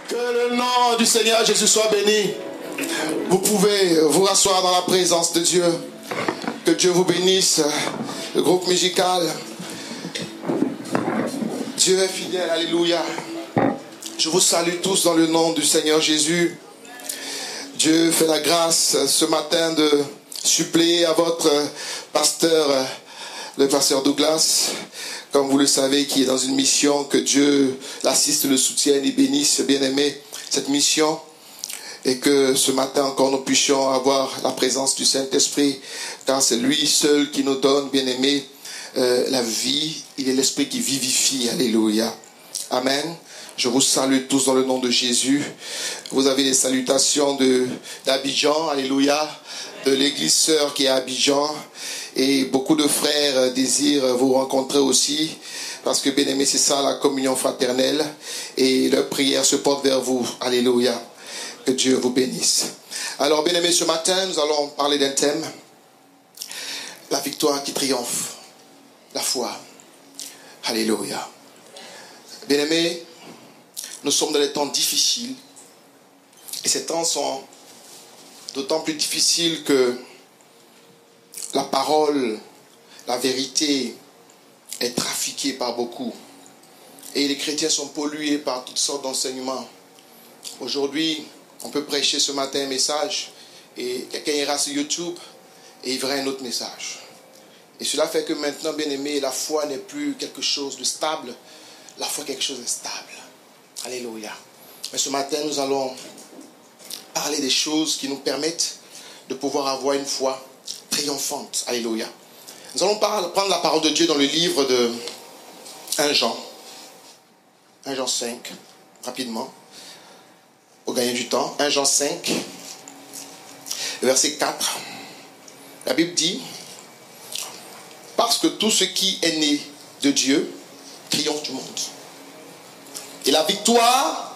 Que le nom du Seigneur Jésus soit béni. Vous pouvez vous rasseoir dans la présence de Dieu. Que Dieu vous bénisse. Le groupe musical. Dieu est fidèle. Alléluia. Je vous salue tous dans le nom du Seigneur Jésus. Dieu fait la grâce ce matin de suppléer à votre pasteur, le pasteur Douglas, comme vous le savez, qui est dans une mission, que Dieu l'assiste, le soutienne et bénisse, bien-aimé, cette mission. Et que ce matin encore nous puissions avoir la présence du Saint-Esprit, car c'est lui seul qui nous donne, bien-aimé, la vie. Il est l'Esprit qui vivifie. Alléluia. Amen. Je vous salue tous dans le nom de Jésus. Vous avez les salutations d'Abidjan, alléluia, de l'église sœur qui est à Abidjan. Et beaucoup de frères désirent vous rencontrer aussi, parce que, bien-aimé, c'est ça la communion fraternelle. Et leur prière se porte vers vous. Alléluia. Que Dieu vous bénisse. Alors, bien-aimé, ce matin, nous allons parler d'un thème. La victoire qui triomphe. La foi. Alléluia. Bien-aimé, nous sommes dans des temps difficiles. Et ces temps sont d'autant plus difficiles que la parole, la vérité est trafiquée par beaucoup. Et les chrétiens sont pollués par toutes sortes d'enseignements. Aujourd'hui, on peut prêcher ce matin un message et quelqu'un ira sur YouTube et il verra un autre message. Et cela fait que maintenant, bien-aimé, la foi n'est plus quelque chose de stable. La foi est quelque chose de stable. Alléluia. Mais ce matin, nous allons parler des choses qui nous permettent de pouvoir avoir une foi triomphante. Alléluia. Nous allons prendre la parole de Dieu dans le livre de 1 Jean. 1 Jean 5, rapidement, pour gagner du temps. 1 Jean 5, verset 4. La Bible dit, parce que tout ce qui est né de Dieu triomphe du monde. Et la victoire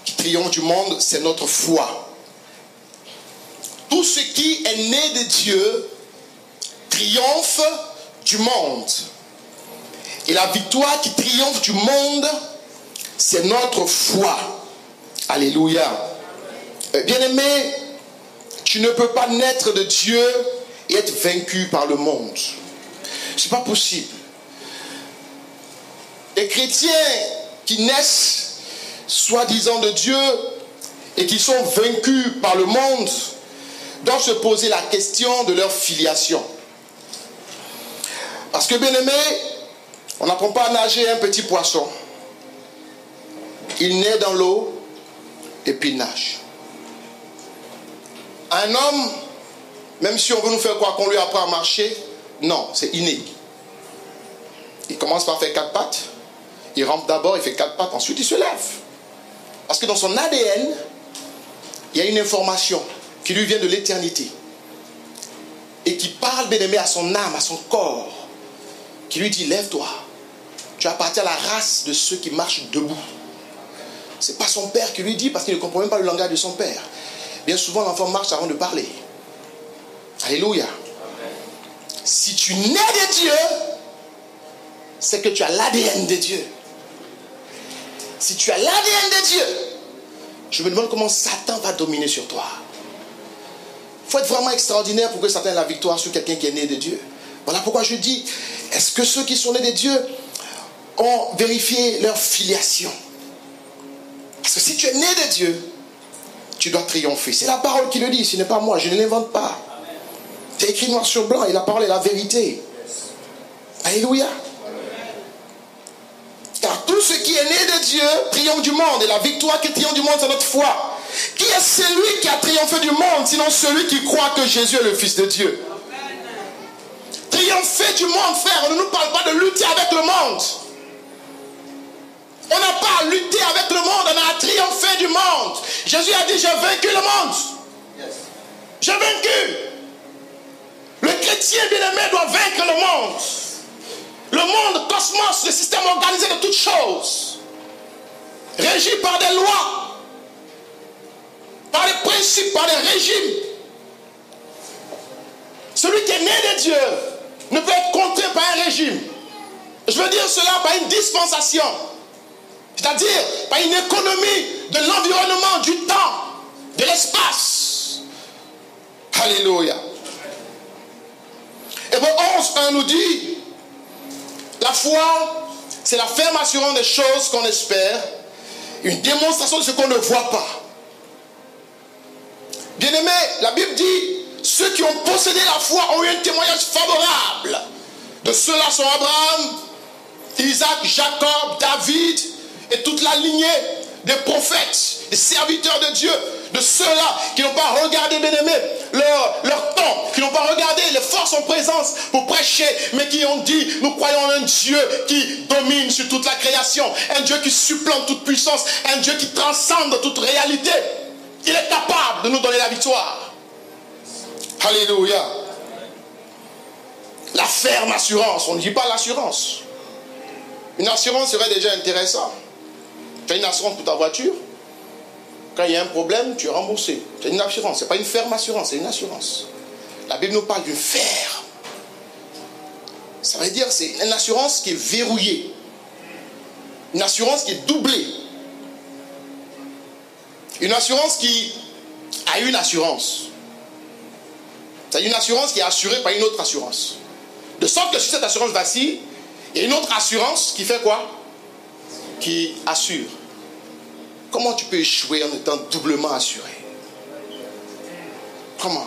qui triomphe du monde, c'est notre foi. Tout ce qui est né de Dieu triomphe du monde. Et la victoire qui triomphe du monde, c'est notre foi. Alléluia. Bien-aimé, tu ne peux pas naître de Dieu et être vaincu par le monde. Ce n'est pas possible. Les chrétiens qui naissent soi-disant de Dieu et qui sont vaincus par le monde doivent se poser la question de leur filiation. Parce que, bien-aimé, on n'apprend pas à nager un petit poisson. Il naît dans l'eau et puis il nage. Un homme, même si on veut nous faire croire qu'on lui apprend à marcher, non, c'est inné. Il commence par faire 4 pattes. Il rampe d'abord, il fait 4 pattes, ensuite il se lève. Parce que dans son ADN, il y a une information qui lui vient de l'éternité. Et qui parle, bien-aimé, à son âme, à son corps. Qui lui dit, lève-toi. Tu appartiens à la race de ceux qui marchent debout. Ce n'est pas son père qui lui dit, parce qu'il ne comprend même pas le langage de son père. Bien souvent, l'enfant marche avant de parler. Alléluia. Si tu nais de Dieu, c'est que tu as l'ADN de Dieu. Si tu as l'ADN de Dieu, je me demande comment Satan va dominer sur toi. Il faut être vraiment extraordinaire pour que Satan ait la victoire sur quelqu'un qui est né de Dieu. Voilà pourquoi je dis, est-ce que ceux qui sont nés de Dieu ont vérifié leur filiation? Parce que si tu es né de Dieu, tu dois triompher. C'est la parole qui le dit, ce n'est pas moi, je ne l'invente pas. C'est écrit noir sur blanc et la parole est la vérité. Alléluia. Car tout ce qui est né de Dieu triomphe du monde. Et la victoire qui triomphe du monde, c'est notre foi. Qui est celui qui a triomphé du monde, sinon celui qui croit que Jésus est le Fils de Dieu? Triompher du monde, frère, on ne nous parle pas de lutter avec le monde. On n'a pas à lutter avec le monde, on a à triompher du monde. Jésus a dit, j'ai vaincu le monde. J'ai vaincu. Le chrétien bien-aimé doit vaincre le monde. Le monde, cosmos, le système organisé de toutes choses, régi par des lois, par des principes, par des régimes. Celui qui est né de Dieu ne peut être contraint par un régime. Je veux dire cela par une dispensation. C'est-à-dire par une économie de l'environnement, du temps, de l'espace. Alléluia. Hébreux 11:1 nous dit, la foi, c'est la ferme assurance des choses qu'on espère, une démonstration de ce qu'on ne voit pas. Bien-aimé, la Bible dit, ceux qui ont possédé la foi ont eu un témoignage favorable. De ceux-là sont Abraham, Isaac, Jacob, David et toute la lignée des prophètes, des serviteurs de Dieu, de ceux-là qui n'ont pas regardé, bien-aimé, leur temps, qui n'ont pas regardé les forces en présence pour prêcher, mais qui ont dit, nous croyons en un Dieu qui domine sur toute la création, un Dieu qui supplante toute puissance, un Dieu qui transcende toute réalité. Il est capable de nous donner la victoire. Alléluia. La ferme assurance, on ne dit pas l'assurance. Une assurance serait déjà intéressant. Tu as une assurance pour ta voiture. Quand il y a un problème, tu es remboursé. C'est une assurance. Ce n'est pas une ferme assurance, c'est une assurance. La Bible nous parle d'une ferme. Ça veut dire que c'est une assurance qui est verrouillée. Une assurance qui est doublée. Une assurance qui a une assurance. C'est une assurance qui est assurée par une autre assurance. De sorte que si cette assurance vacille, il y a une autre assurance qui fait quoi? Qui assure. Comment tu peux échouer en étant doublement assuré? Comment?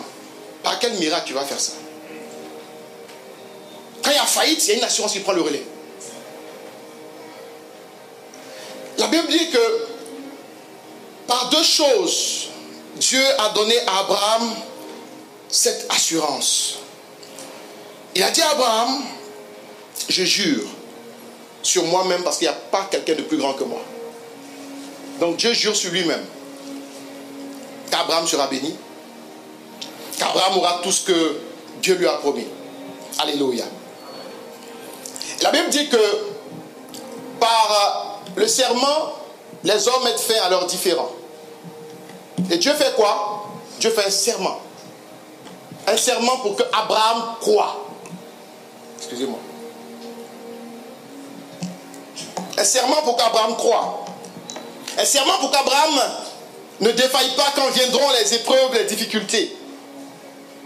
Par quel miracle tu vas faire ça? Quand il y a faillite, il y a une assurance qui prend le relais. La Bible dit que par deux choses, Dieu a donné à Abraham cette assurance. Il a dit à Abraham, je jure sur moi-même parce qu'il n'y a pas quelqu'un de plus grand que moi. Donc Dieu jure sur lui-même qu'Abraham sera béni, qu'Abraham aura tout ce que Dieu lui a promis. Alléluia. La Bible dit que par le serment, les hommes mettent fin à leurs différends. Et Dieu fait quoi? Dieu fait un serment. Un serment pour que Abraham croie. Excusez-moi. Un serment pour qu'Abraham croie. Un serment pour qu'Abraham ne défaille pas quand viendront les épreuves, les difficultés.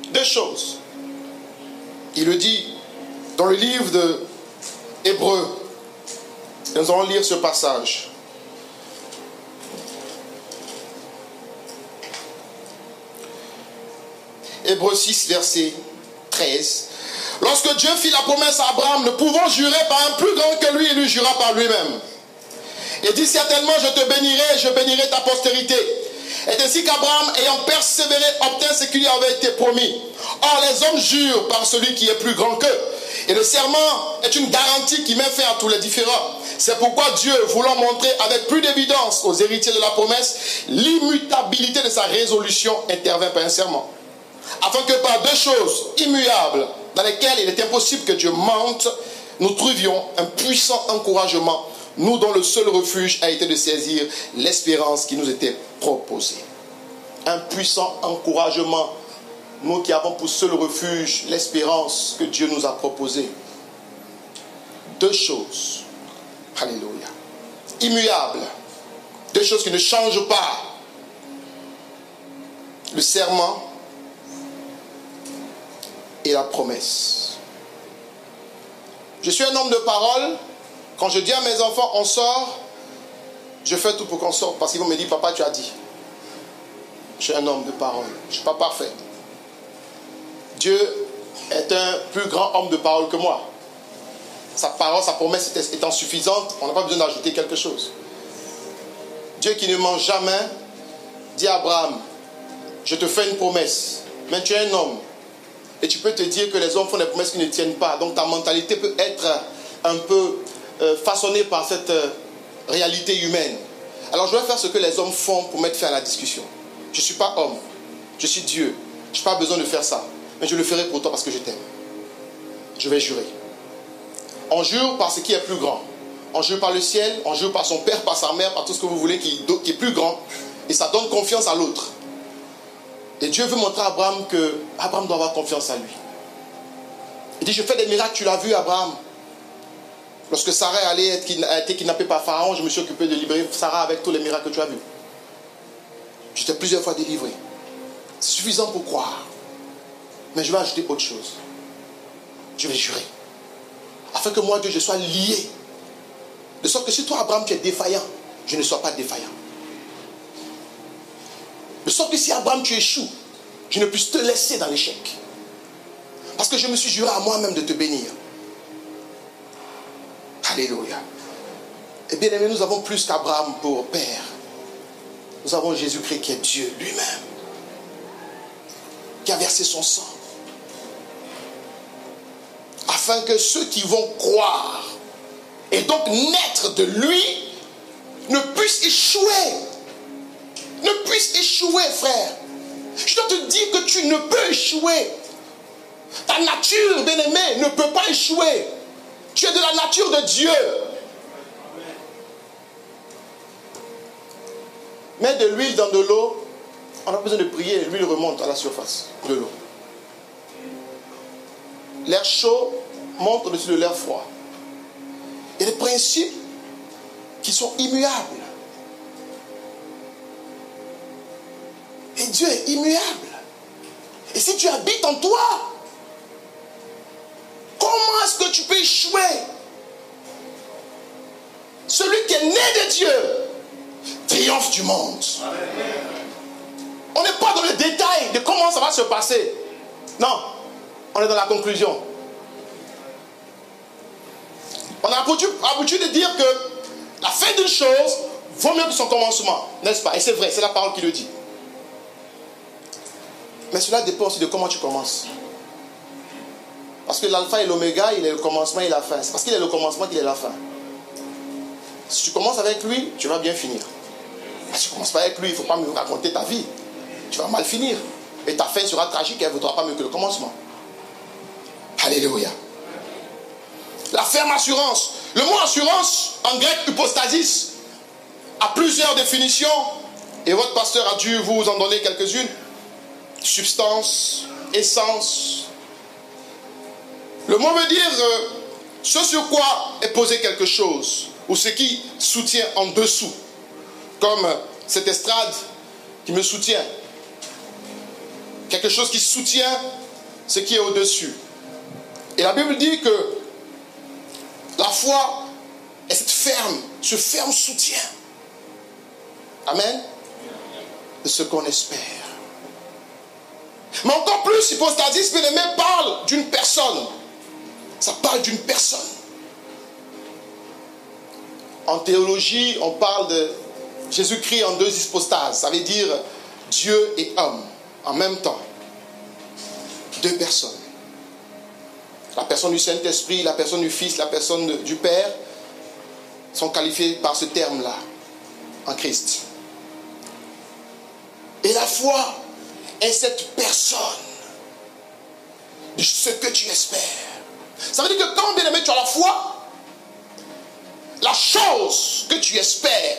Deux choses. Il le dit dans le livre de Hébreux. Nous allons lire ce passage. Hébreux 6, verset 13. Lorsque Dieu fit la promesse à Abraham, nous pouvons jurer par un plus grand que lui, il lui jura par lui-même. Il dit certainement, je te bénirai et je bénirai ta postérité. Et ainsi qu'Abraham, ayant persévéré, obtint ce qui lui avait été promis. Or, les hommes jurent par celui qui est plus grand qu'eux. Et le serment est une garantie qui met fin à tous les différends. C'est pourquoi Dieu, voulant montrer avec plus d'évidence aux héritiers de la promesse l'immutabilité de sa résolution, intervint par un serment. Afin que par deux choses immuables, dans lesquelles il est impossible que Dieu mente, nous trouvions un puissant encouragement, nous dont le seul refuge a été de saisir l'espérance qui nous était proposée. Un puissant encouragement, nous qui avons pour seul refuge l'espérance que Dieu nous a proposée. Deux choses, alléluia, immuables, deux choses qui ne changent pas. Le serment et la promesse. Je suis un homme de parole. Quand je dis à mes enfants, on sort, je fais tout pour qu'on sorte. Parce qu'ils vont me dire, papa, tu as dit. Je suis un homme de parole. Je ne suis pas parfait. Dieu est un plus grand homme de parole que moi. Sa parole, sa promesse étant suffisante, on n'a pas besoin d'ajouter quelque chose. Dieu qui ne ment jamais, dit à Abraham, je te fais une promesse, mais tu es un homme. Et tu peux te dire que les hommes font des promesses qui ne tiennent pas. Donc ta mentalité peut être un peu façonnée par cette réalité humaine. Alors je vais faire ce que les hommes font pour mettre fin à la discussion. Je ne suis pas homme, je suis Dieu. Je n'ai pas besoin de faire ça. Mais je le ferai pour toi parce que je t'aime. Je vais jurer. On jure par ce qui est plus grand. On jure par le ciel, on jure par son père, par sa mère, par tout ce que vous voulez qui est plus grand. Et ça donne confiance à l'autre. Et Dieu veut montrer à Abraham que Abraham doit avoir confiance en lui. Il dit, je fais des miracles, tu l'as vu Abraham. Lorsque Sarah a été kidnappée par Pharaon, je me suis occupé de libérer Sarah avec tous les miracles que tu as vus. J'étais plusieurs fois délivré. C'est suffisant pour croire. Mais je vais ajouter autre chose. Je vais jurer. Afin que moi, Dieu, je sois lié. De sorte que si toi, Abraham, tu es défaillant, je ne sois pas défaillant. De sorte que si Abraham, tu échoues, je ne puisse te laisser dans l'échec. Parce que je me suis juré à moi-même de te bénir. Alléluia. Et bien aimé, nous avons plus qu'Abraham pour Père. Nous avons Jésus-Christ qui est Dieu lui-même. Qui a versé son sang. Afin que ceux qui vont croire et donc naître de lui ne puissent échouer. Ne puissent échouer, frère. Je dois te dire que tu ne peux échouer. Ta nature, bien-aimé, ne peut pas échouer. Tu es de la nature de Dieu. Mets de l'huile dans de l'eau. On a besoin de prier. L'huile remonte à la surface de l'eau. L'air chaud monte au-dessus de l'air froid. Il y a des principes qui sont immuables. Et Dieu est immuable. Et si tu habites en toi, comment est-ce que tu peux échouer? Celui qui est né de Dieu triomphe du monde. On n'est pas dans le détail de comment ça va se passer. Non, on est dans la conclusion. On a l'habitude de dire que la fin d'une chose vaut mieux que son commencement, n'est-ce pas? Et c'est vrai, c'est la parole qui le dit. Mais cela dépend aussi de comment tu commences. Parce que l'alpha et l'oméga, il est le commencement et la fin. C'est parce qu'il est le commencement qu'il est la fin. Si tu commences avec lui, tu vas bien finir. Mais si tu ne commences pas avec lui, il ne faut pas me raconter ta vie. Tu vas mal finir. Et ta fin sera tragique et elle ne vaudra pas mieux que le commencement. Alléluia. La ferme assurance. Le mot assurance, en grec hypostasis, a plusieurs définitions. Et votre pasteur a dû vous en donner quelques-unes. Substance, essence. Le mot veut dire ce sur quoi est posé quelque chose, ou ce qui soutient en dessous, comme cette estrade qui me soutient. Quelque chose qui soutient ce qui est au-dessus. Et la Bible dit que la foi est cette ferme, ce ferme soutien. Amen. De ce qu'on espère. Mais encore plus, hypostasis, bien-aimé, parle d'une personne. Ça parle d'une personne. En théologie, on parle de Jésus-Christ en deux hypostases. Ça veut dire Dieu et homme en même temps. Deux personnes. La personne du Saint-Esprit, la personne du Fils, la personne du Père sont qualifiées par ce terme-là en Christ. Et la foi est cette personne de ce que tu espères. Ça veut dire que quand, bien aimé, tu as la foi, la chose que tu espères,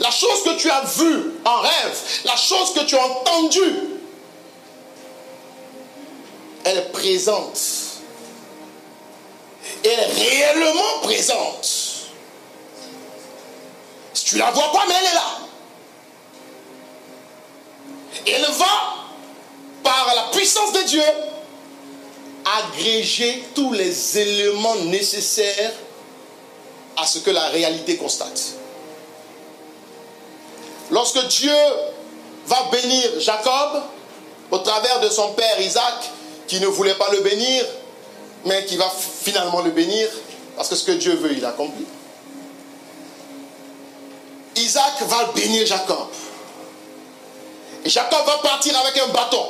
la chose que tu as vue en rêve, la chose que tu as entendue, elle est présente. Et elle est réellement présente. Si tu ne la vois pas, mais elle est là. Et elle va, par la puissance de Dieu, agréger tous les éléments nécessaires à ce que la réalité constate. Lorsque Dieu va bénir Jacob, au travers de son père Isaac, qui ne voulait pas le bénir, mais qui va finalement le bénir, parce que ce que Dieu veut, il accomplit. Isaac va bénir Jacob. Et Jacob va partir avec un bâton.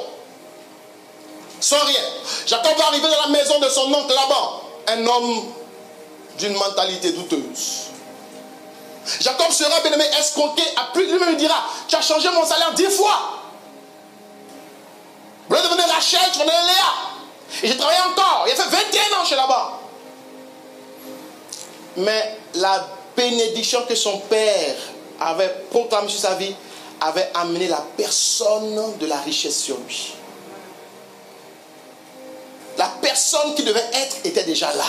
Sans rien. Jacob va arriver dans la maison de son oncle Laban. Un homme d'une mentalité douteuse. Jacob sera bien aimé escroqué. Lui-même lui dira, tu as changé mon salaire 10 fois. Vous voulez devenir Rachel, tu vas devenir Léa. Et j'ai travaillé encore. Il a fait 21 ans chez Laban. Mais la bénédiction que son père avait proclamée sur sa vie avait amené la personne de la richesse sur lui. La personne qui devait être était déjà là.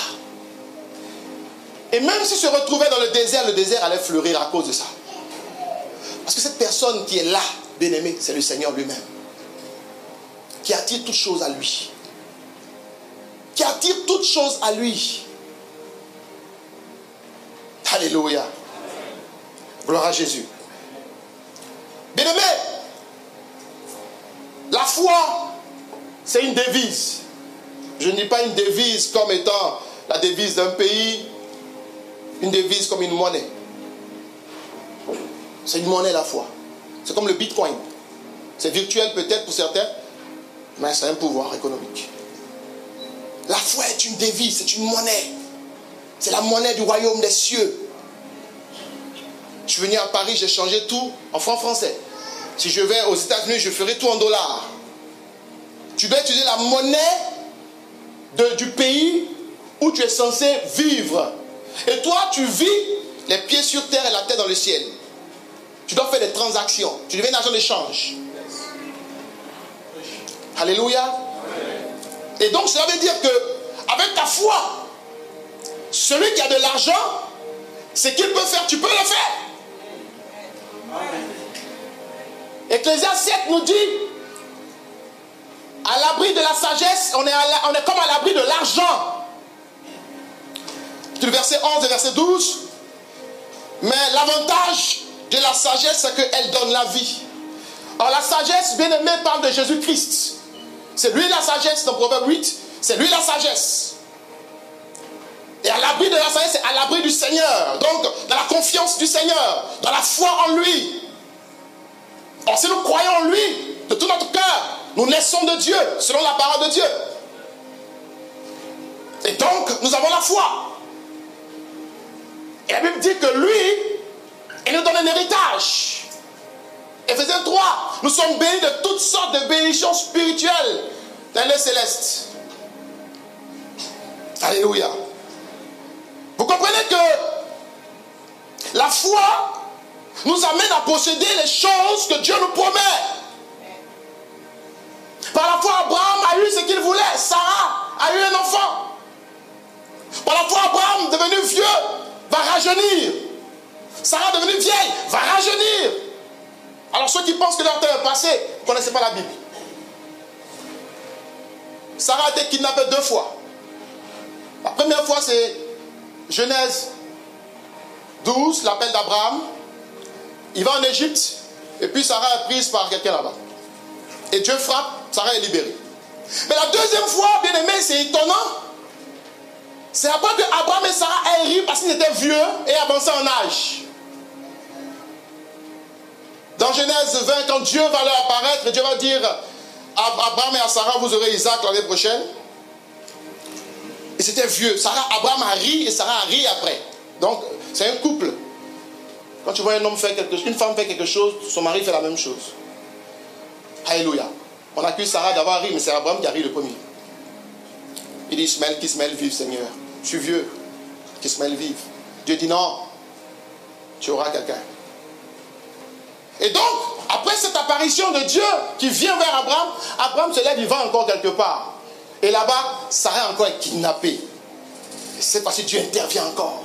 Et même s'il se retrouvait dans le désert allait fleurir à cause de ça. Parce que cette personne qui est là, bien-aimé, c'est le Seigneur lui-même. Qui attire toutes choses à lui. Qui attire toutes choses à lui. Alléluia. Gloire à Jésus. Bien-aimé, la foi, c'est une devise. Je ne dis pas une devise comme étant la devise d'un pays, une devise comme une monnaie. C'est une monnaie la foi. C'est comme le bitcoin. C'est virtuel peut-être pour certains, mais c'est un pouvoir économique. La foi est une devise, c'est une monnaie. C'est la monnaie du royaume des cieux. Je suis venu à Paris, j'ai changé tout en francs français. Si je vais aux États-Unis, je ferai tout en dollars. Tu dois utiliser la monnaie du pays où tu es censé vivre. Et toi, tu vis les pieds sur terre et la tête dans le ciel. Tu dois faire des transactions. Tu deviens un agent d'échange. Alléluia. Et donc, cela veut dire que avec ta foi, celui qui a de l'argent, ce qu'il peut faire, tu peux le faire. Ecclésiaste 7 nous dit, à l'abri de la sagesse, on est comme à l'abri de l'argent. Le verset 11 et verset 12. Mais l'avantage de la sagesse, c'est qu'elle donne la vie. Alors la sagesse, bien aimé, parle de Jésus-Christ. C'est lui la sagesse, dans Proverbe 8, c'est lui la sagesse. Et à l'abri de la sagesse, c'est à l'abri du Seigneur. Donc, dans la confiance du Seigneur, dans la foi en lui. Or, si nous croyons en lui, de tout notre cœur, nous naissons de Dieu, selon la parole de Dieu. Et donc, nous avons la foi. Et la Bible dit que lui, il nous donne un héritage. Éphésiens 3, nous sommes bénis de toutes sortes de bénédictions spirituelles dans les célestes. Alléluia. Vous comprenez que la foi nous amène à posséder les choses que Dieu nous promet. Par la foi, Abraham a eu ce qu'il voulait. Sarah a eu un enfant. Par la foi, Abraham, devenu vieux, va rajeunir. Sarah, devenue vieille, va rajeunir. Alors ceux qui pensent que leur temps est passé, ne connaissez pas la Bible. Sarah a été kidnappée 2 fois. La première fois, c'est Genèse 12, l'appel d'Abraham. Il va en Égypte, et puis Sarah est prise par quelqu'un là-bas. Et Dieu frappe, Sarah est libérée. Mais la deuxième fois, bien aimé, c'est étonnant. C'est après que Abraham et Sarah aient ri parce qu'ils étaient vieux et avancés en âge. Dans Genèse 20, quand Dieu va leur apparaître, Dieu va dire à Abraham et à Sarah, vous aurez Isaac l'année prochaine. Et c'était vieux. Abraham a ri et Sarah a ri après. Donc, c'est un couple. Quand tu vois un homme faire quelque chose, une femme fait quelque chose, son mari fait la même chose. Alléluia. On accuse Sarah d'avoir ri, mais c'est Abraham qui a ri le premier. Il dit, qu'Ismaël vive, Seigneur. Je suis vieux. Qu'Ismaël vive. Dieu dit, non. Tu auras quelqu'un. Et donc, après cette apparition de Dieu qui vient vers Abraham, Abraham se lève, il va encore quelque part. Et là-bas, Sarah encore est kidnappée. Et cette fois-ci, Dieu intervient encore.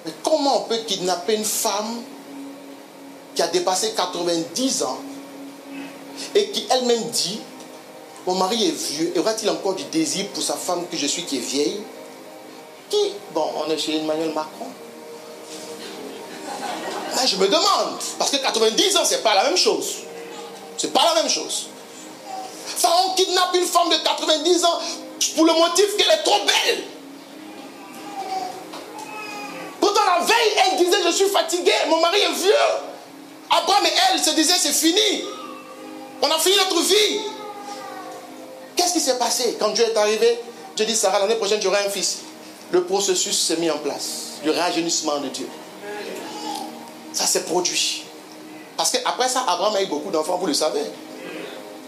Mais comment on peut kidnapper une femme qui a dépassé 90 ans et qui elle-même dit, mon mari est vieux, et aura-t-il encore du désir pour sa femme que je suis qui est vieille? Bon, on est chez Emmanuel Macron. Là, je me demande, parce que 90 ans, c'est pas la même chose. C'est pas la même chose. Ça, on kidnappe une femme de 90 ans pour le motif qu'elle est trop belle. Pourtant, la veille, elle disait, je suis fatiguée, mon mari est vieux. Abraham et elle se disaient, c'est fini. On a fini notre vie. Qu'est-ce qui s'est passé? Quand Dieu est arrivé, Dieu dit, Sarah, l'année prochaine, tu auras un fils. Le processus s'est mis en place. Le rajeunissement de Dieu. Ça s'est produit. Parce qu'après ça, Abraham a eu beaucoup d'enfants, vous le savez.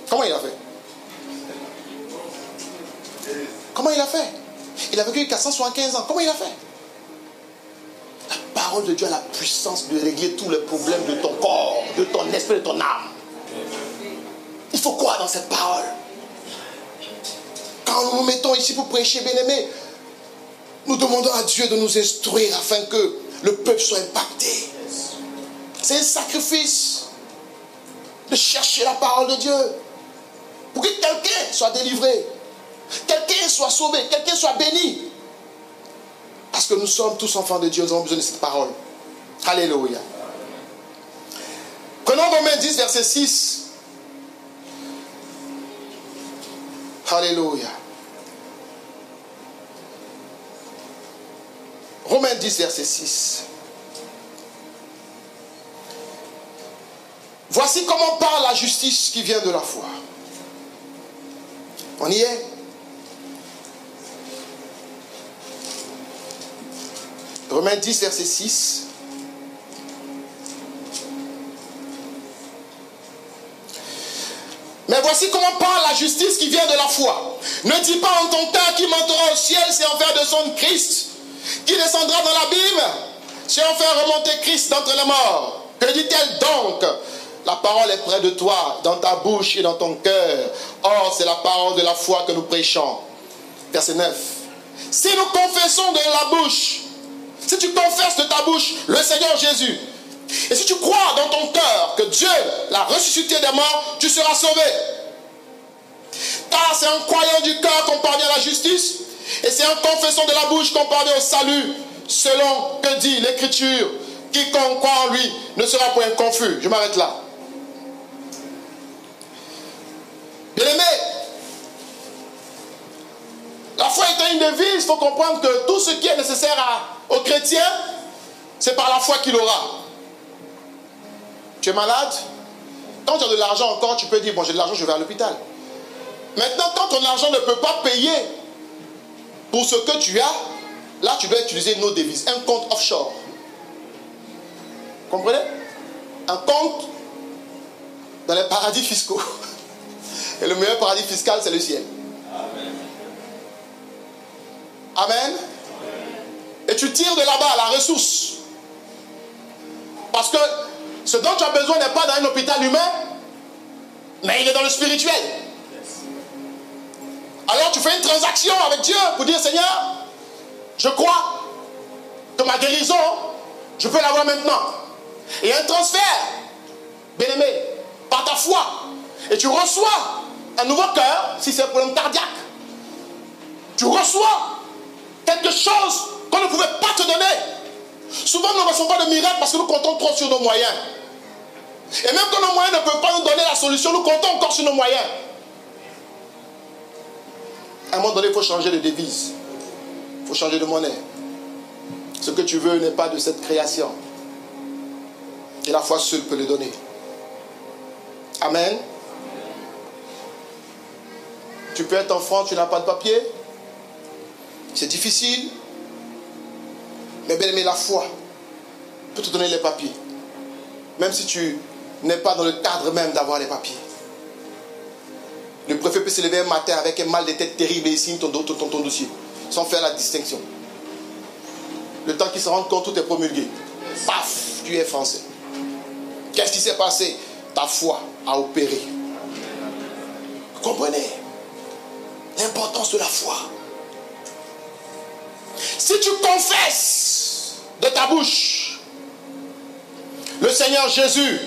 Comment il a fait? Comment il a fait? Il a vécu 475 ans. Comment il a fait? La parole de Dieu a la puissance de régler tous les problèmes de ton corps, de ton esprit, de ton âme. Il faut quoi dans cette parole? Quand nous nous mettons ici pour prêcher, bien-aimés, Nous demandons à Dieu de nous instruire afin que le peuple soit impacté. C'est un sacrifice de chercher la parole de Dieu pour que quelqu'un soit délivré, quelqu'un soit sauvé, quelqu'un soit béni. Parce que nous sommes tous enfants de Dieu, nous avons besoin de cette parole. Alléluia. Prenons Romains 10, verset 6. Alléluia. Romains 10, verset 6. Voici comment parle la justice qui vient de la foi. On y est? Romains 10, verset 6. Mais voici comment parle la justice qui vient de la foi. Ne dis pas en ton cœur qui montera au ciel, c'est en faire de son Christ, qui descendra dans l'abîme, c'est en faire remonter Christ d'entre les morts. Que dit-elle donc? La parole est près de toi, dans ta bouche et dans ton cœur. Or, c'est la parole de la foi que nous prêchons. Verset 9. Si nous confessons de la bouche, si tu confesses de ta bouche le Seigneur Jésus, et si tu crois dans ton cœur que Dieu l'a ressuscité des morts, tu seras sauvé. Car c'est en croyant du cœur qu'on parvient à la justice, et c'est en confessant de la bouche qu'on parvient au salut, selon que dit l'Écriture. Quiconque croit en lui ne sera point confus. Je m'arrête là. Bien-aimé, la foi étant une devise, il faut comprendre que tout ce qui est nécessaire aux chrétiens, c'est par la foi qu'il aura. Tu es malade? Quand tu as de l'argent encore, tu peux dire, bon, j'ai de l'argent, je vais à l'hôpital. Maintenant, quand ton argent ne peut pas payer pour ce que tu as, là, tu dois utiliser une autre devise, un compte offshore. Vous comprenez? Un compte dans les paradis fiscaux. Et le meilleur paradis fiscal, c'est le ciel. Amen. Amen. Et tu tires de là-bas la ressource. Parce que ce dont tu as besoin n'est pas dans un hôpital humain, mais il est dans le spirituel. Alors tu fais une transaction avec Dieu pour dire, Seigneur, je crois que ma guérison, je peux l'avoir maintenant. Et un transfert, bien-aimé, par ta foi. Et tu reçois un nouveau cœur, si c'est un problème cardiaque. Tu reçois quelque chose qu'on ne pouvait pas te donner. Souvent, nous ne recevons pas de miracle parce que nous comptons trop sur nos moyens. Et même quand nos moyens ne peuvent pas nous donner la solution, nous comptons encore sur nos moyens. À un moment donné, il faut changer de devise. Il faut changer de monnaie. Ce que tu veux n'est pas de cette création. Et la foi seule peut le donner. Amen. Tu peux être enfant, tu n'as pas de papier. C'est difficile. Mais bien aimé, la foi peut te donner les papiers. Même si tu n'es pas dans le cadre même d'avoir les papiers. Le préfet peut se lever un matin avec un mal de tête terrible et il signe ton dossier. Sans faire la distinction. Le temps qu'il se rende compte, tout est promulgué. Paf, tu es français. Qu'est-ce qui s'est passé? Ta foi a opéré. Vous comprenez l'importance de la foi? Si tu confesses de ta bouche le Seigneur Jésus,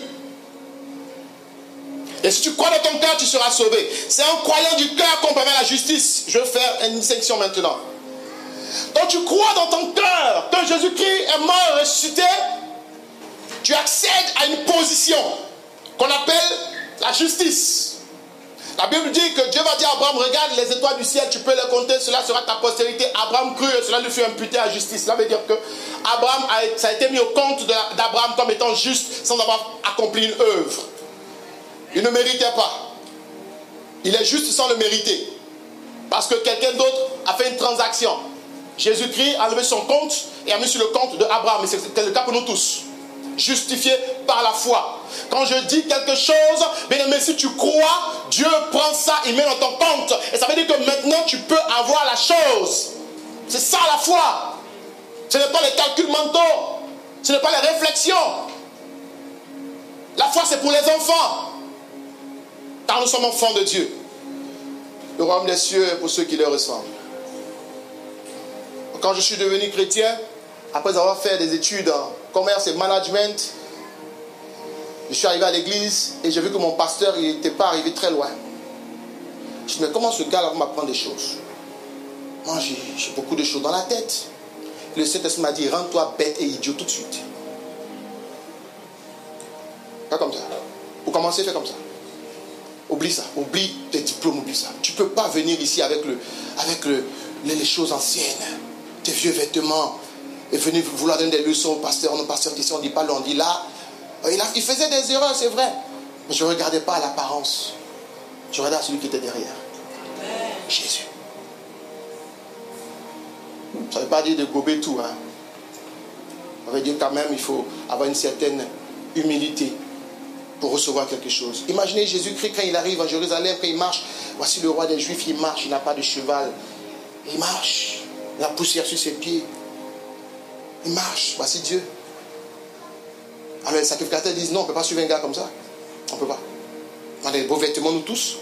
et si tu crois dans ton cœur, tu seras sauvé. C'est en croyant du cœur qu'on permet la justice. Je vais faire une distinction maintenant. Quand tu crois dans ton cœur que Jésus-Christ est mort et ressuscité, tu accèdes à une position qu'on appelle la justice. La Bible dit que Dieu va dire à Abraham, regarde les étoiles du ciel, tu peux les compter, cela sera ta postérité. Abraham crut et cela lui fut imputé à justice. Cela veut dire que ça a été mis au compte d'Abraham comme étant juste sans avoir accompli une œuvre. Il ne méritait pas. Il est juste sans le mériter. Parce que quelqu'un d'autre a fait une transaction. Jésus-Christ a levé son compte et a mis sur le compte d'Abraham. Et c'est le cas pour nous tous. Justifié par la foi. Quand je dis quelque chose, bien aimé, si tu crois, Dieu prend ça, il met dans ton compte. Et ça veut dire que maintenant tu peux avoir la chose. C'est ça la foi. Ce n'est pas les calculs mentaux. Ce n'est pas les réflexions. La foi, c'est pour les enfants. Car nous sommes enfants de Dieu. Le royaume des cieux est pour ceux qui le ressemblent. Quand je suis devenu chrétien, après avoir fait des études en commerce et management, je suis arrivé à l'église et j'ai vu que mon pasteur, il n'était pas arrivé très loin. Je me suis dit, mais comment ce gars-là va m'apprendre des choses? Moi, j'ai beaucoup de choses dans la tête. Le Saint-Esprit m'a dit, rends-toi bête et idiot tout de suite. Pas comme ça. Pour commencer, fais comme ça. Oublie ça. Oublie tes diplômes, oublie ça. Tu ne peux pas venir ici avec les choses anciennes, tes vieux vêtements, et venir vouloir donner des leçons au pasteur. Non, pasteur, ici, on ne dit pas là, on dit là. Il faisait des erreurs, c'est vrai. Mais je ne regardais pas à l'apparence. Je regardais à celui qui était derrière. Jésus. Ça ne veut pas dire de gober tout. Hein. Ça veut dire quand même il faut avoir une certaine humilité pour recevoir quelque chose. Imaginez Jésus-Christ quand il arrive à Jérusalem, quand il marche. Voici le roi des Juifs, il marche, il n'a pas de cheval. Il marche. La poussière sur ses pieds. Il marche. Voici Dieu. Alors les sacrificateurs disent non, on ne peut pas suivre un gars comme ça. On ne peut pas. On a des beaux vêtements nous tous.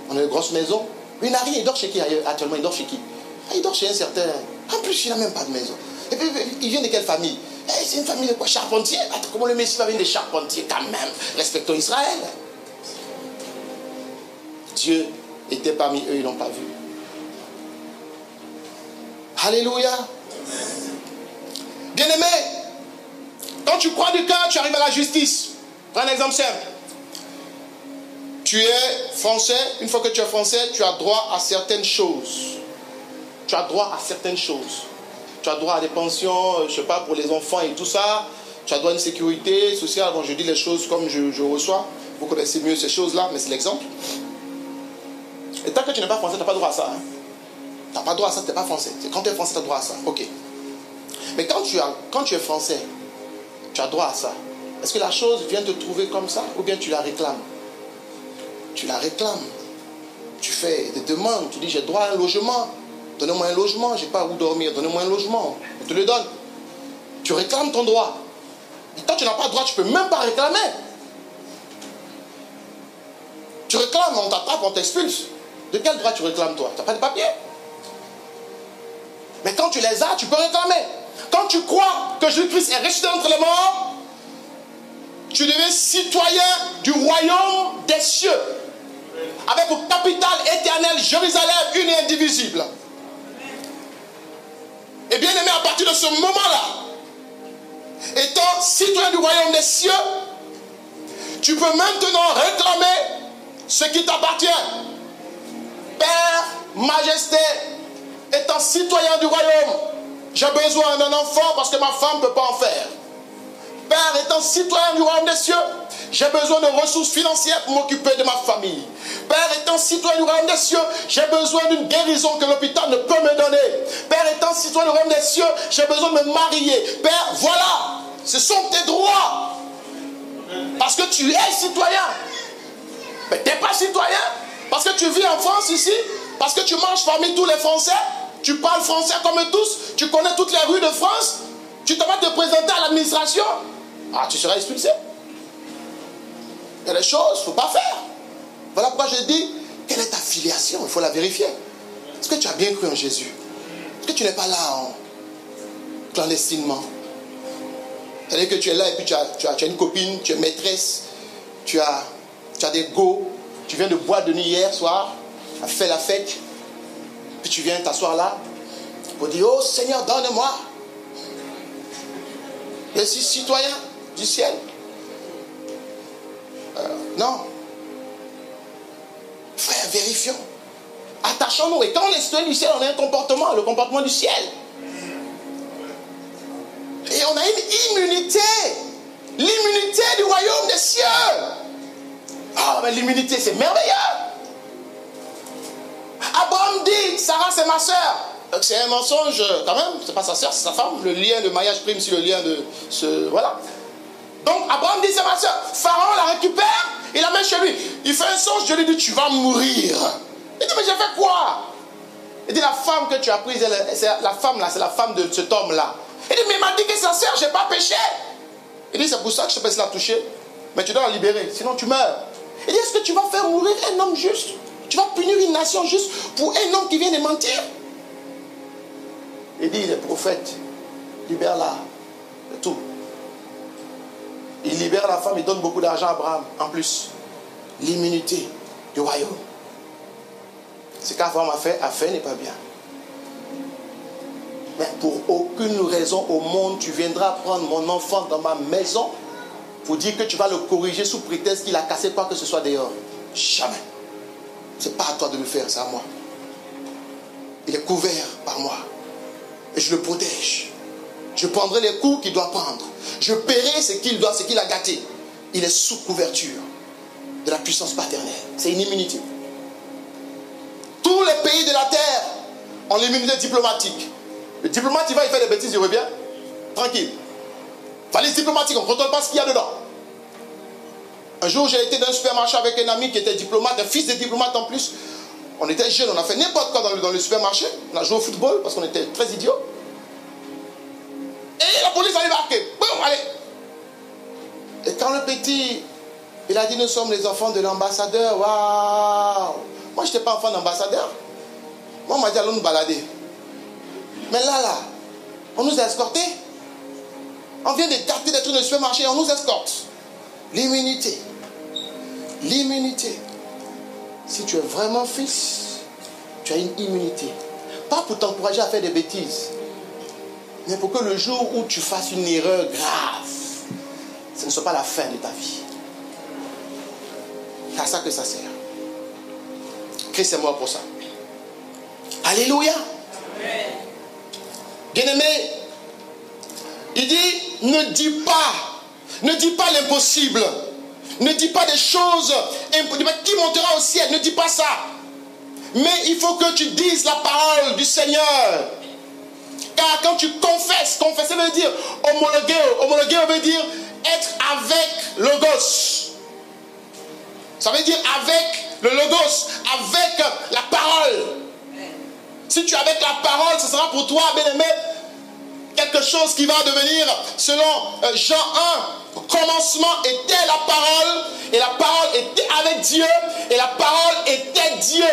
On a de grosses maisons. Lui, il n'a rien. Il dort chez qui actuellement? Il dort chez qui? Il dort chez un certain... En plus, il n'a même pas de maison. Et puis, il vient de quelle famille? C'est une famille de quoi? Charpentier? Attends, comment le Messie va venir des charpentiers quand même? Respectons Israël. Dieu était parmi eux, ils ne l'ont pas vu. Alléluia. Bien-aimé, quand tu crois du cœur, tu arrives à la justice. Prends un exemple simple. Tu es français, une fois que tu es français, tu as droit à certaines choses. Tu as droit à certaines choses. Tu as droit à des pensions, je ne sais pas, pour les enfants et tout ça. Tu as droit à une sécurité sociale. Bon, je dis les choses comme je reçois. Vous connaissez mieux ces choses-là, mais c'est l'exemple. Et tant que tu n'es pas français, tu n'as pas droit à ça. Hein. Tu n'as pas droit à ça, tu n'es pas français. Quand tu es français, tu as droit à ça. Ok. Mais quand tu es français, tu as droit à ça. Est-ce que la chose vient te trouver comme ça ou bien tu la réclames? Tu la réclames. Tu fais des demandes. Tu dis, j'ai droit à un logement. Donnez-moi un logement. Je n'ai pas où dormir. Donnez-moi un logement. On te le donne. Tu réclames ton droit. Et quand tu n'as pas de droit, tu ne peux même pas réclamer. Tu réclames, on t'attrape, on t'expulse. De quel droit tu réclames toi? Tu n'as pas de papier. Mais quand tu les as, tu peux réclamer. Quand tu crois que Jésus-Christ est ressuscité entre les morts, tu deviens citoyen du royaume des cieux. Avec pour capitale éternelle Jérusalem, une et indivisible. Et bien aimé, à partir de ce moment-là, étant citoyen du royaume des cieux, tu peux maintenant réclamer ce qui t'appartient. Père, majesté, étant citoyen du royaume, j'ai besoin d'un enfant parce que ma femme ne peut pas en faire. Père, étant citoyen du royaume des cieux, j'ai besoin de ressources financières pour m'occuper de ma famille. Père, étant citoyen du royaume des cieux, j'ai besoin d'une guérison que l'hôpital ne peut me donner. Père, étant citoyen du royaume des cieux, j'ai besoin de me marier. Père, voilà, ce sont tes droits. Parce que tu es citoyen. Mais tu n'es pas citoyen. Parce que tu vis en France ici. Parce que tu marches parmi tous les Français. Tu parles français comme tous. Tu connais toutes les rues de France. Tu te vas te présenter à l'administration. Ah, tu seras expulsé. Il y a des choses qu'il ne faut pas faire. Voilà pourquoi je dis, quelle est ta filiation? Il faut la vérifier. Est-ce que tu as bien cru en Jésus? Est-ce que tu n'es pas là clandestinement? C'est-à-dire que tu es là et puis tu as une copine, tu es maîtresse, tu as des go, tu viens de boire de nuit hier soir, tu as fait la fête, puis tu viens t'asseoir là pour dire, oh Seigneur, donne-moi. Je suis citoyen du ciel. Non. Frère, vérifions. Attachons-nous. Et quand on est citoyen du ciel, on a un comportement, le comportement du ciel. Et on a une immunité. L'immunité du royaume des cieux. Ah, mais l'immunité, c'est merveilleux. Abraham dit, Sarah, c'est ma soeur. C'est un mensonge, quand même. C'est pas sa soeur, c'est sa femme. Le lien de mariage prime sur le lien de ce... Voilà. Donc, Abraham dit, c'est ma soeur. Pharaon la récupère, il la met chez lui. Il fait un songe, Dieu lui dit, tu vas mourir. Il dit, mais j'ai fait quoi? Il dit, la femme que tu as prise, la femme là, c'est la femme de cet homme-là. Il dit, mais il m'a dit que c'est sa soeur, je n'ai pas péché. Il dit, c'est pour ça que je te laisse la toucher. Mais tu dois la libérer, sinon tu meurs. Il dit, est-ce que tu vas faire mourir un homme juste? Tu vas punir une nation juste pour un homme qui vient de mentir? Il dit, il est prophète. Libère-la. C'est tout. Il libère la femme, il donne beaucoup d'argent à Abraham. En plus, l'immunité du royaume. Ce qu'Abraham a fait n'est pas bien. Mais pour aucune raison au monde, tu viendras prendre mon enfant dans ma maison pour dire que tu vas le corriger sous prétexte qu'il a cassé quoi que ce soit dehors. Jamais. Ce n'est pas à toi de le faire, c'est à moi. Il est couvert par moi. Et je le protège. Je prendrai les coups qu'il doit prendre. Je paierai ce qu'il a gâté. Il est sous couverture de la puissance paternelle. C'est une immunité. Tous les pays de la terre ont l'immunité diplomatique. Le diplomate, il fait des bêtises, il revient. Tranquille. Valise diplomatique, on ne contrôle pas ce qu'il y a dedans. Un jour, j'ai été dans un supermarché avec un ami qui était diplomate, un fils de diplomate en plus. On était jeunes, on a fait n'importe quoi dans le supermarché. On a joué au football parce qu'on était très idiots. Et la police a débarqué. Boum, allez. Et quand le petit, il a dit, nous sommes les enfants de l'ambassadeur. Waouh. Moi, je n'étais pas enfant d'ambassadeur. Moi, on m'a dit, allons nous balader. Mais là, on nous a escortés. On vient de gâter des trucs dans le supermarché, on nous escorte. L'immunité. L'immunité. Si tu es vraiment fils, tu as une immunité. Pas pour t'encourager à faire des bêtises, mais pour que le jour où tu fasses une erreur grave, ce ne soit pas la fin de ta vie. C'est à ça que ça sert. Christ est mort pour ça. Alléluia. Bien-aimé, il dit, ne dis pas l'impossible. Ne dis pas des choses qui montera au ciel. Ne dis pas ça. Mais il faut que tu dises la parole du Seigneur. Car quand tu confesses, confesser veut dire homologuer. Homologuer veut dire être avec Logos. Ça veut dire avec le Logos, avec la parole. Si tu es avec la parole, ce sera pour toi, bien-aimé, quelque chose qui va devenir, selon Jean 1, au commencement était la parole, et la parole était avec Dieu, et la parole était Dieu.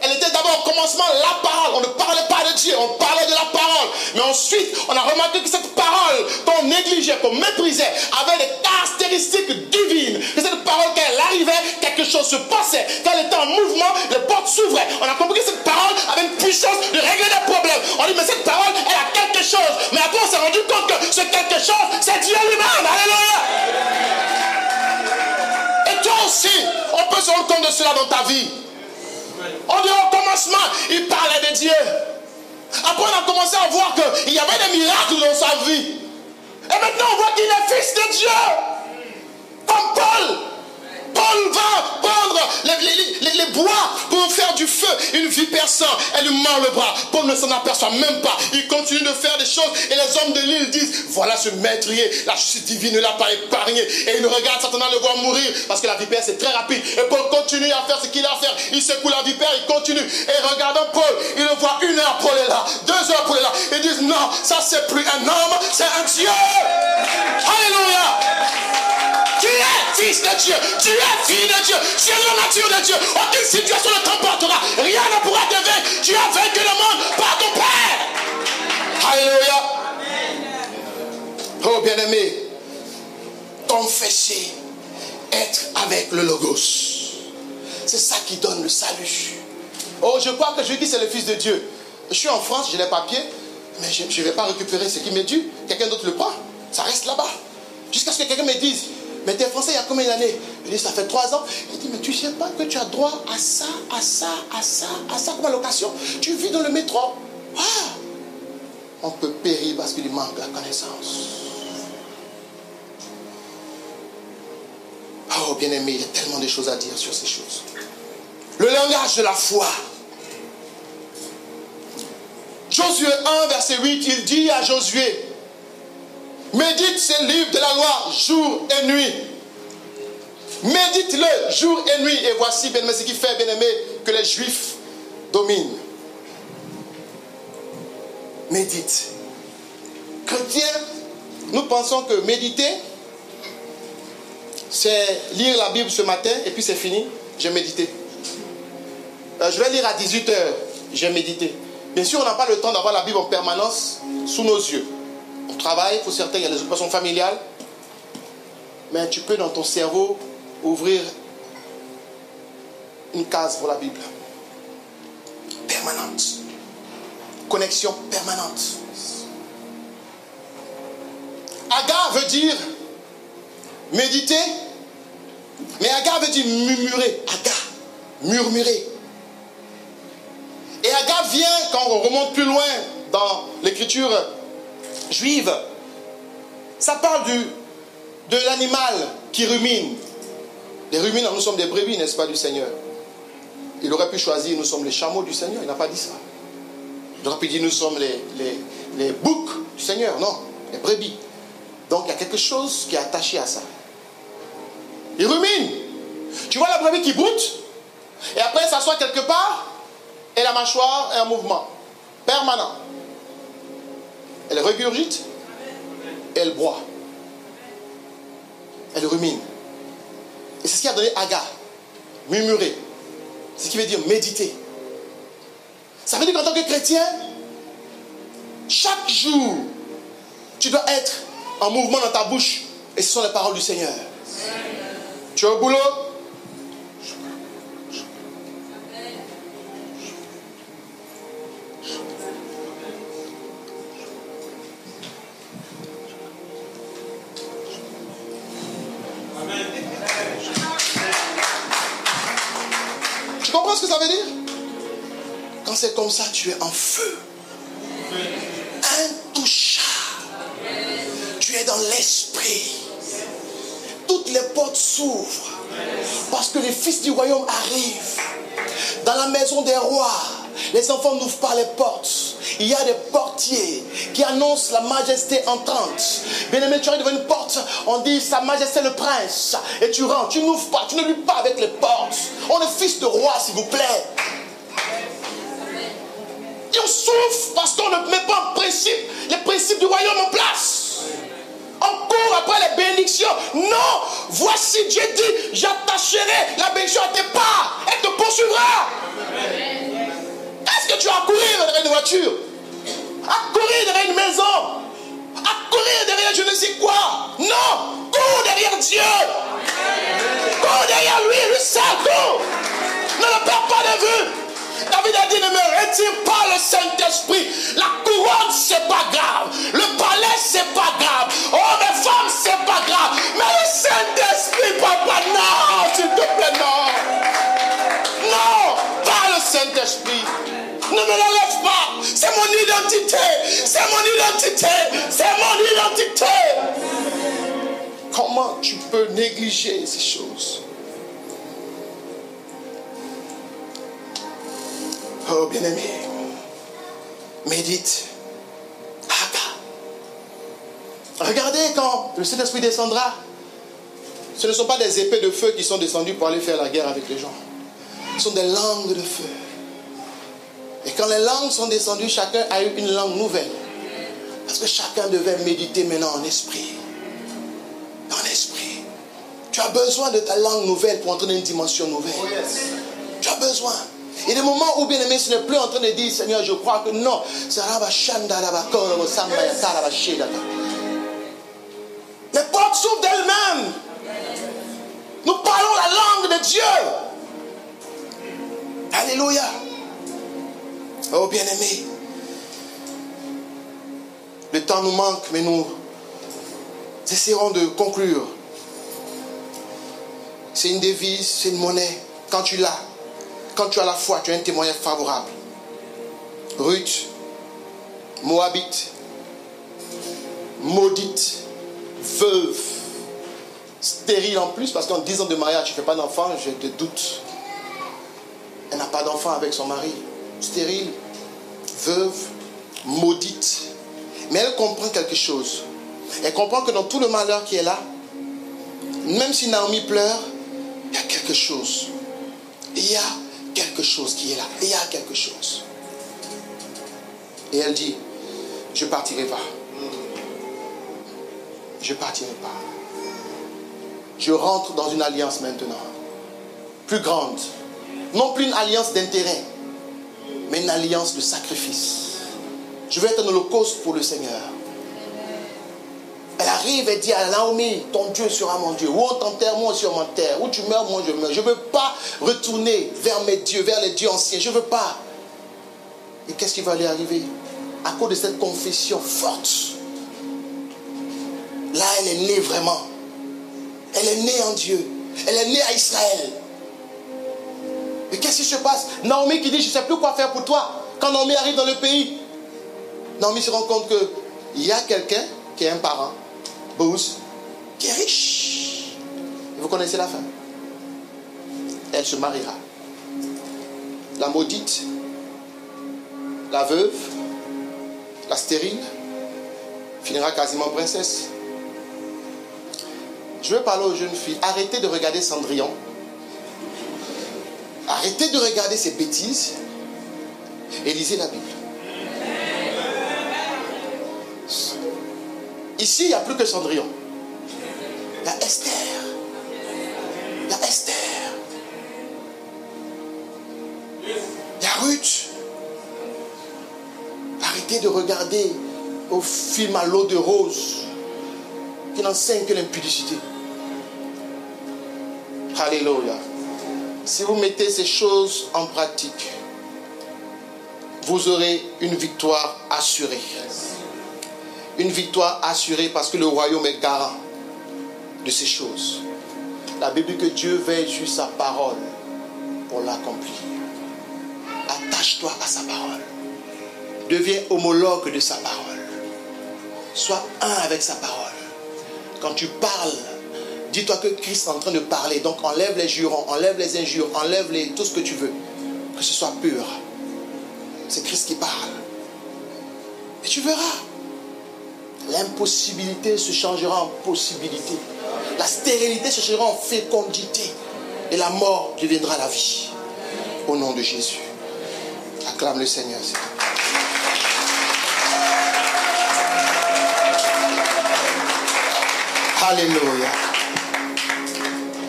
Elle était d'abord au commencement la parole. On ne parlait pas de Dieu, on parlait de la parole. Mais ensuite, on a remarqué que cette parole qu'on négligeait, qu'on méprisait, avait des caractéristiques divines. Que cette parole, quand elle arrivait, quelque chose se passait. Quand elle était en mouvement, les portes s'ouvraient. On a compris que cette parole avait une puissance de régler des problèmes. On dit, mais cette parole, elle a quelque chose. Mais après, on s'est rendu compte que ce quelque chose, c'est Dieu lui-même. Alléluia. Et toi aussi, on peut se rendre compte de cela dans ta vie. On dit au commencement, il parlait de Dieu. Après, on a commencé à voir qu'il y avait des miracles dans sa vie. Et maintenant, on voit qu'il est fils de Dieu. Comme Paul. Paul va prendre les bois pour faire du feu. Une vipère sort, elle lui mord le bras. Paul ne s'en aperçoit même pas. Il continue de faire des choses. Et les hommes de l'île disent, voilà ce meurtrier. La justice divine ne l'a pas épargné. Et il regarde Satan le voir mourir. Parce que la vipère c'est très rapide. Et Paul continue à faire ce qu'il a à faire. Il secoue la vipère, il continue. Et regardant Paul, il le voit 1 heure Paul est là, 2 heures Paul est là. Ils disent, non, ça c'est plus un homme, c'est un Dieu. Alléluia. Tu es fils de Dieu, tu es fille de Dieu, tu es de la nature de Dieu. Aucune situation ne t'emportera, rien ne pourra te vaincre. Tu as vaincu le monde par ton Père. Alléluia. Oh bien-aimé, confesser, être avec le Logos, c'est ça qui donne le salut. Oh, je crois que je dis c'est le Fils de Dieu. Je suis en France, j'ai les papiers, mais je ne vais pas récupérer ce qui m'est dû. Quelqu'un d'autre le prend, ça reste là-bas. Jusqu'à ce que quelqu'un me dise, mais t'es français il y a combien d'années? Je dis, ça fait 3 ans. Il dit, mais tu ne sais pas que tu as droit à ça, à ça, à ça, à ça comme allocation. Tu vis dans le métro. Ah. On peut périr parce qu'il manque la connaissance. Oh, bien-aimé, il y a tellement de choses à dire sur ces choses. Le langage de la foi. Josué 1, verset 8, il dit à Josué, médite ces livres de la loi jour et nuit. Médite-le jour et nuit. Et voici, bien-aimé, ce qui fait, bien-aimé, que les Juifs dominent. Médite. Chrétiens, nous pensons que méditer, c'est lire la Bible ce matin et puis c'est fini, j'ai médité. Je vais lire à 18h, j'ai médité. Bien sûr, on n'a pas le temps d'avoir la Bible en permanence sous nos yeux. On travaille, pour certains, il y a des occupations familiales. Mais tu peux dans ton cerveau ouvrir une case pour la Bible. Permanente. Connexion permanente. Aga veut dire méditer. Mais Aga veut dire murmurer. Aga, murmurer. Et Aga vient, quand on remonte plus loin dans l'écriture juive, ça parle de l'animal qui rumine. Les ruminants, nous sommes des brebis, n'est-ce pas, du Seigneur. Il aurait pu choisir, nous sommes les chameaux du Seigneur. Il n'a pas dit ça. Il aurait pu dire, nous sommes les boucs du Seigneur. Non, les brebis. Donc, il y a quelque chose qui est attaché à ça. Il rumine. Tu vois la brebis qui broute, et après, elle s'assoit quelque part, et la mâchoire est en mouvement permanent. Elle régurgite, et elle broie. Elle rumine. Et c'est ce qui a donné Aga. Murmurer. C'est ce qui veut dire méditer. Ça veut dire qu'en tant que chrétien, chaque jour, tu dois être en mouvement dans ta bouche. Et ce sont les paroles du Seigneur. Tu es au boulot. Tu comprends ce que ça veut dire? Quand c'est comme ça, tu es en feu. Intouchable. Tu es dans l'esprit. Toutes les portes s'ouvrent. Parce que les fils du royaume arrivent. Dans la maison des rois, les enfants n'ouvrent pas les portes. Il y a des portiers qui annoncent la majesté entrante. Bien-aimé, tu arrives devant une porte, on dit sa majesté le prince. Et tu rentres, tu n'ouvres pas, tu ne luttes pas avec les portes. On est fils de roi, s'il vous plaît. Et on souffre parce qu'on ne met pas en principe les principes du royaume en place. On court après les bénédictions. Non, voici Dieu dit, j'attacherai la bénédiction à tes pas. Elle te poursuivra. Est-ce que tu as à courir derrière une voiture? À courir derrière une maison? À courir derrière je ne sais quoi? Non, cours derrière Dieu. Cours derrière lui, lui seul, cours. Ne le perds pas de vue. David a dit, ne me retire pas le Saint-Esprit. La couronne, c'est pas grave. Le palais, c'est pas grave. Oh, mes femmes, c'est pas grave. Mais le Saint-Esprit, papa, non, s'il te plaît, non. Non, pas le Saint-Esprit. Ne me l'enlève pas. C'est mon identité. C'est mon identité. C'est mon identité. Comment tu peux négliger ces choses? Oh, bien-aimé, médite. Regardez quand le Saint-Esprit descendra. Ce ne sont pas des épées de feu qui sont descendues pour aller faire la guerre avec les gens. Ce sont des langues de feu. Et quand les langues sont descendues, chacun a eu une langue nouvelle. Parce que chacun devait méditer maintenant en esprit. En esprit. Tu as besoin de ta langue nouvelle pour entrer dans une dimension nouvelle. Oh yes. Tu as besoin. Il y a des moments où, bien aimé, ce n'est plus en train de dire, Seigneur, je crois que non. Les portes s'ouvrent d'elles-mêmes. Nous parlons la langue de Dieu. Alléluia. Oh, bien aimé. Le temps nous manque, mais nous essaierons de conclure. C'est une devise, c'est une monnaie. Quand tu l'as, quand tu as la foi, tu as un témoignage favorable. Ruth, Moabite, maudite, veuve, stérile en plus, parce qu'en 10 ans de mariage, tu ne fais pas d'enfant, j'ai des doutes. Elle n'a pas d'enfant avec son mari. Stérile, veuve, maudite. Mais elle comprend quelque chose. Elle comprend que dans tout le malheur qui est là, même si Naomi pleure, il y a quelque chose. Il y a quelque chose qui est là. Il y a quelque chose. Et elle dit, je ne partirai pas. Je ne partirai pas. Je rentre dans une alliance maintenant. Plus grande. Non plus une alliance d'intérêt. mais une alliance de sacrifice. Je veux être un holocauste pour le Seigneur. Elle arrive et dit à Naomi, ton Dieu sera mon Dieu. Où on t'enterre, moi aussi on m'enterre. Où tu meurs, moi je meurs. Je ne veux pas retourner vers mes dieux, vers les dieux anciens. Je ne veux pas. Et qu'est-ce qui va lui arriver? À cause de cette confession forte, là elle est née vraiment. Elle est née en Dieu. Elle est née à Israël. Et qu'est-ce qui se passe? Naomi qui dit, je ne sais plus quoi faire pour toi. Quand Naomi arrive dans le pays, Naomi se rend compte qu'il y a quelqu'un qui est un parent, Boaz, qui est riche. Et vous connaissez la fin. Elle se mariera. La maudite, la veuve, la stérile, finira quasiment princesse. Je veux parler aux jeunes filles. Arrêtez de regarder Cendrillon. Arrêtez de regarder ces bêtises et lisez la Bible. Ici, il n'y a plus que Cendrillon. Il y a Esther. Il y a Esther. Il y a Ruth. Arrêtez de regarder au film à l'eau de rose qui n'enseigne que l'impudicité. Alléluia. Si vous mettez ces choses en pratique, vous aurez une victoire assurée. Une victoire assurée parce que le royaume est garant de ces choses. La Bible dit que Dieu veille sur sa parole pour l'accomplir. Attache-toi à sa parole. Deviens homologue de sa parole. Sois un avec sa parole. Quand tu parles, dis-toi que Christ est en train de parler. Donc enlève les jurons, enlève les injures, enlève tout ce que tu veux. Que ce soit pur. C'est Christ qui parle. Et tu verras. L'impossibilité se changera en possibilité. La stérilité se changera en fécondité. Et la mort deviendra la vie. Au nom de Jésus. Acclame le Seigneur. Alléluia.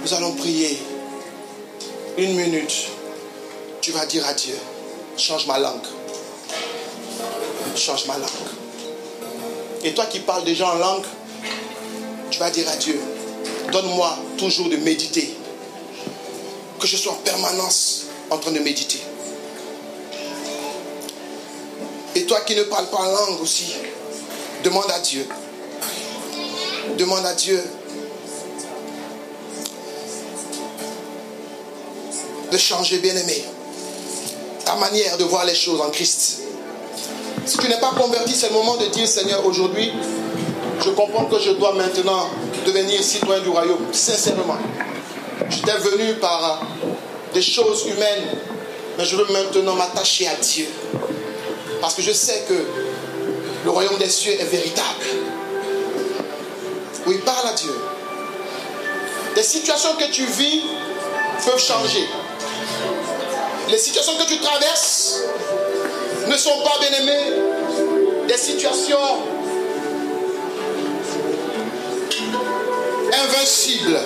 Nous allons prier. 1 minute. Tu vas dire à Dieu, change ma langue. Change ma langue. Et toi qui parles déjà en langue, tu vas dire à Dieu, donne-moi toujours de méditer. Que je sois en permanence en train de méditer. Et toi qui ne parles pas en langue aussi, demande à Dieu. Demande à Dieu de changer, bien-aimé, ta manière de voir les choses en Christ. Si tu n'es pas converti, c'est le moment de dire, Seigneur, aujourd'hui, je comprends que je dois maintenant devenir citoyen du royaume. Sincèrement, j'étais venu par des choses humaines, mais je veux maintenant m'attacher à Dieu. Parce que je sais que le royaume des cieux est véritable. Oui, parle à Dieu. Les situations que tu vis peuvent changer. Les situations que tu traverses ne sont pas, bien-aimés, des situations invincibles.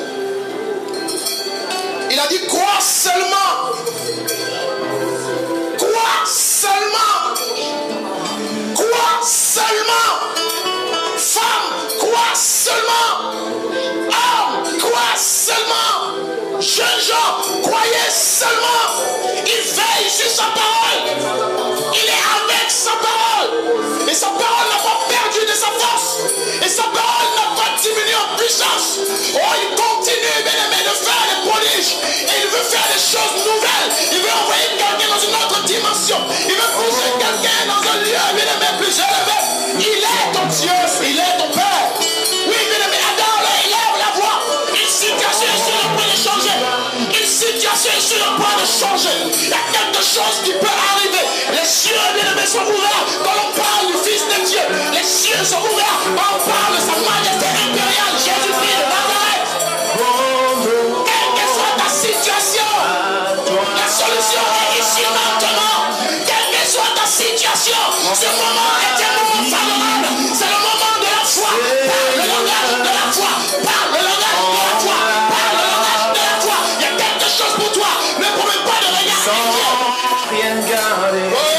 Il a dit, crois seulement. Crois seulement. Crois seulement. Femme, crois seulement. Homme, crois seulement. Jeunes gens, croyez seulement. Il veille sur sa parole. Il est avec sa parole. Et sa parole n'a pas perdu de sa force. Et sa parole n'a pas diminué en puissance. Oh, il continue, bien-aimé, de faire des prodiges. Et il veut faire des choses nouvelles. Il veut envoyer quelqu'un dans une autre dimension. Il veut pousser quelqu'un dans un lieu, bien-aimé, plus élevé. Il est ton Dieu, il est ton Père. Oui, bien-aimé, adore-le, élève la voix. Une situation est sur le point de changer. Une situation est sur le point de changer. Il y a quelque chose qui peut arriver. Les cieux, bien-aimés, sont ouverts quand on parle du Fils de Dieu. Les cieux sont ouverts quand on parle de sa majesté impériale, Jésus-Christ de Nazareth. Quelle que soit ta situation, la solution est ici maintenant. Quelle que soit ta situation, ce moment est un moment favorable. C'est le moment de la foi. Parle le langage de la foi. Parle le langage de la foi. Parle le langage de la foi. Il y a quelque chose pour toi. Ne promets pas de regarder Dieu.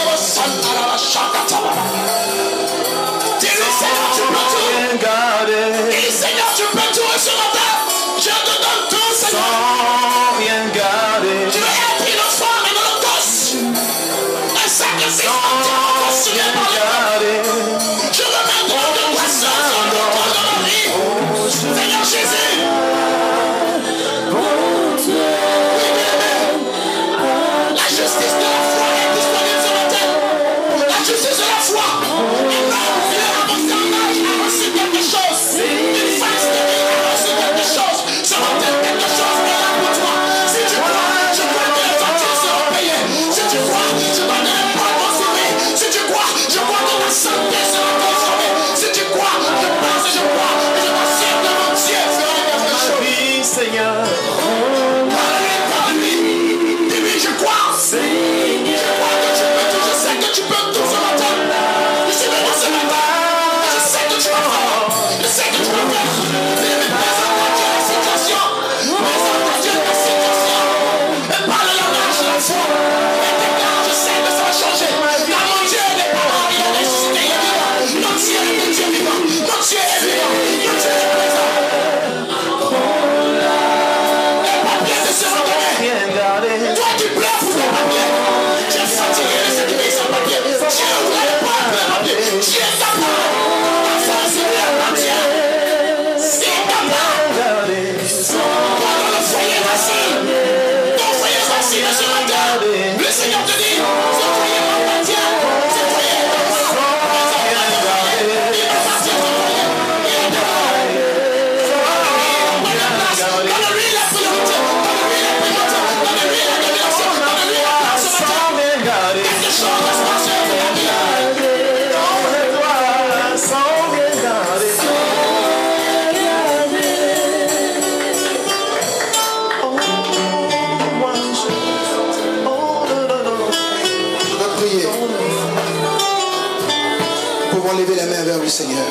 Allons lever les mains vers le Seigneur.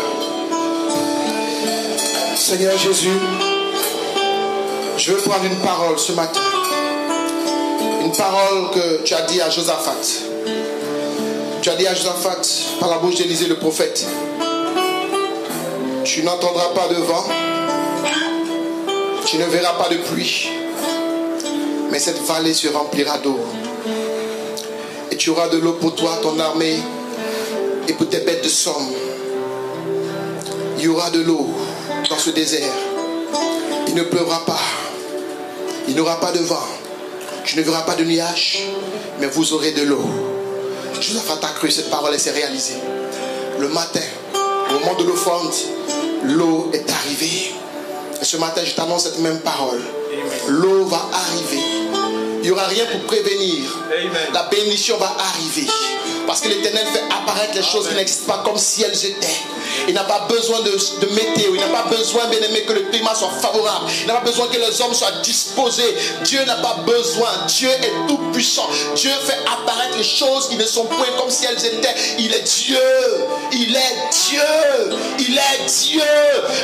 Seigneur Jésus, je veux prendre une parole ce matin. Une parole que tu as dit à Josaphat. Tu as dit à Josaphat, par la bouche d'Élisée le prophète, tu n'entendras pas de vent, tu ne verras pas de pluie, mais cette vallée se remplira d'eau. Et tu auras de l'eau pour toi, ton armée, et pour tes bêtes de somme. Il y aura de l'eau dans ce désert. Il ne pleuvra pas. Il n'y aura pas de vent. Tu ne verras pas de nuages, mais vous aurez de l'eau. Josaphat a cru cette parole et s'est réalisée. Le matin, au moment de l'offrande, l'eau est arrivée. Et ce matin, je t'annonce cette même parole. L'eau va arriver. Il n'y aura rien pour prévenir. La bénédiction va arriver. Parce que l'Éternel fait apparaître les choses qui n'existent pas comme si elles étaient. Il n'a pas besoin de météo. Il n'a pas besoin, bien aimé, que le climat soit favorable. Il n'a pas besoin que les hommes soient disposés. Dieu n'a pas besoin. Dieu est tout puissant. Dieu fait apparaître les choses qui ne sont point comme si elles étaient. Il est Dieu. Il est Dieu. Il est Dieu.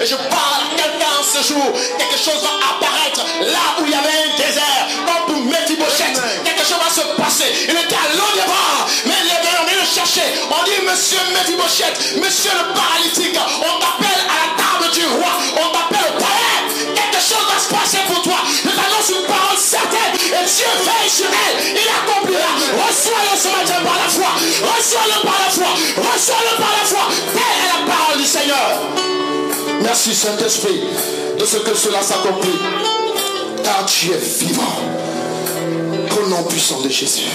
Et je parle à quelqu'un ce jour. Quelque chose va apparaître là où il y avait un désert. Comme pour Mephibosheth. Quelque chose va se passer. Il était à l'O-Débat. Mais on vient le chercher. On dit, monsieur Mephibosheth, monsieur le paralytique, on t'appelle à la table du roi. On t'appelle au palais. Quelque chose va se passer pour toi. Je t'annonce une parole certaine. Et Dieu veille sur elle. Il accomplira. Reçois-le ce matin par la foi. Reçois-le par la foi. Reçois-le par la foi. Telle est la parole du Seigneur. Merci Saint-Esprit de ce que cela s'accomplit. Car tu es vivant. Au nom puissant de Jésus.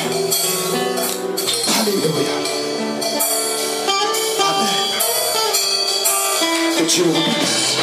Alléluia. Amen. Que Dieu vous bénisse.